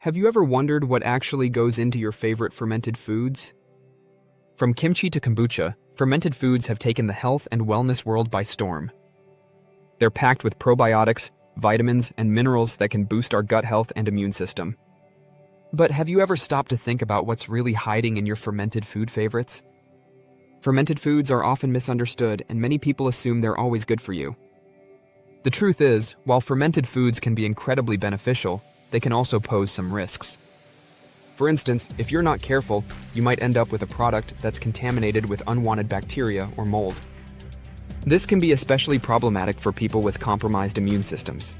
Have you ever wondered what actually goes into your favorite fermented foods? From kimchi to kombucha, fermented foods have taken the health and wellness world by storm. They're packed with probiotics, vitamins, and minerals that can boost our gut health and immune system. But have you ever stopped to think about what's really hiding in your fermented food favorites? Fermented foods are often misunderstood, and many people assume they're always good for you. The truth is, while fermented foods can be incredibly beneficial, they can also pose some risks. For instance, if you're not careful, you might end up with a product that's contaminated with unwanted bacteria or mold. This can be especially problematic for people with compromised immune systems.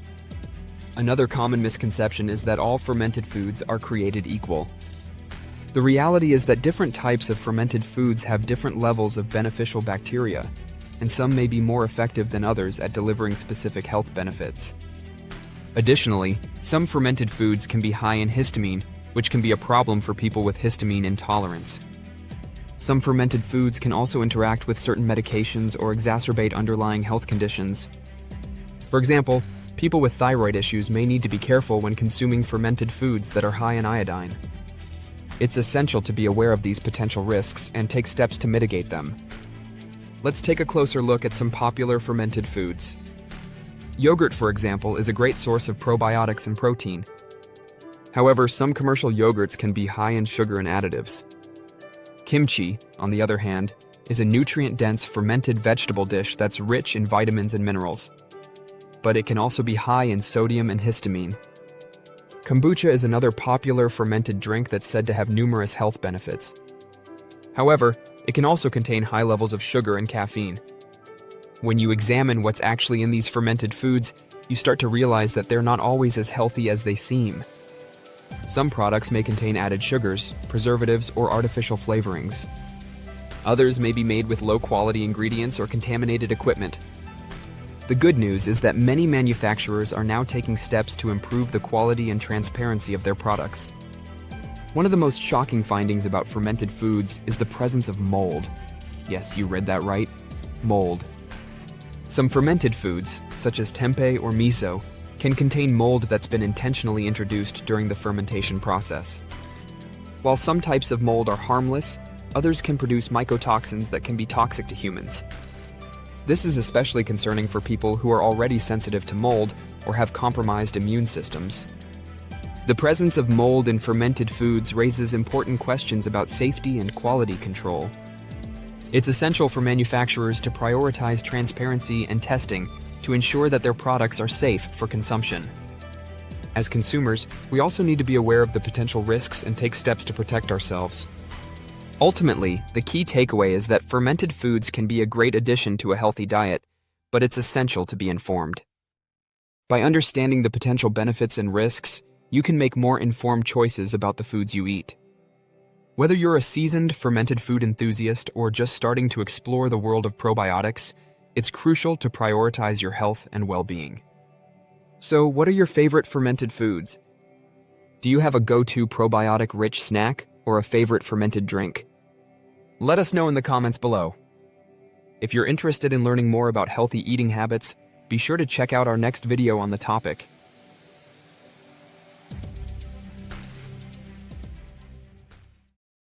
Another common misconception is that all fermented foods are created equal. The reality is that different types of fermented foods have different levels of beneficial bacteria, and some may be more effective than others at delivering specific health benefits. Additionally, some fermented foods can be high in histamine, which can be a problem for people with histamine intolerance. Some fermented foods can also interact with certain medications or exacerbate underlying health conditions. For example, people with thyroid issues may need to be careful when consuming fermented foods that are high in iodine. It's essential to be aware of these potential risks and take steps to mitigate them. Let's take a closer look at some popular fermented foods. Yogurt, for example, is a great source of probiotics and protein. However, some commercial yogurts can be high in sugar and additives. Kimchi, on the other hand, is a nutrient-dense fermented vegetable dish that's rich in vitamins and minerals. But it can also be high in sodium and histamine. Kombucha is another popular fermented drink that's said to have numerous health benefits. However, it can also contain high levels of sugar and caffeine. When you examine what's actually in these fermented foods, you start to realize that they're not always as healthy as they seem. Some products may contain added sugars, preservatives, or artificial flavorings. Others may be made with low-quality ingredients or contaminated equipment. The good news is that many manufacturers are now taking steps to improve the quality and transparency of their products. One of the most shocking findings about fermented foods is the presence of mold. Yes, you read that right. Mold. Some fermented foods, such as tempeh or miso, can contain mold that's been intentionally introduced during the fermentation process. While some types of mold are harmless, others can produce mycotoxins that can be toxic to humans. This is especially concerning for people who are already sensitive to mold or have compromised immune systems. The presence of mold in fermented foods raises important questions about safety and quality control. It's essential for manufacturers to prioritize transparency and testing to ensure that their products are safe for consumption. As consumers, we also need to be aware of the potential risks and take steps to protect ourselves. Ultimately, the key takeaway is that fermented foods can be a great addition to a healthy diet, but it's essential to be informed. By understanding the potential benefits and risks, you can make more informed choices about the foods you eat. Whether you're a seasoned fermented food enthusiast or just starting to explore the world of probiotics, it's crucial to prioritize your health and well-being. So, what are your favorite fermented foods? Do you have a go-to probiotic-rich snack or a favorite fermented drink? Let us know in the comments below. If you're interested in learning more about healthy eating habits, be sure to check out our next video on the topic.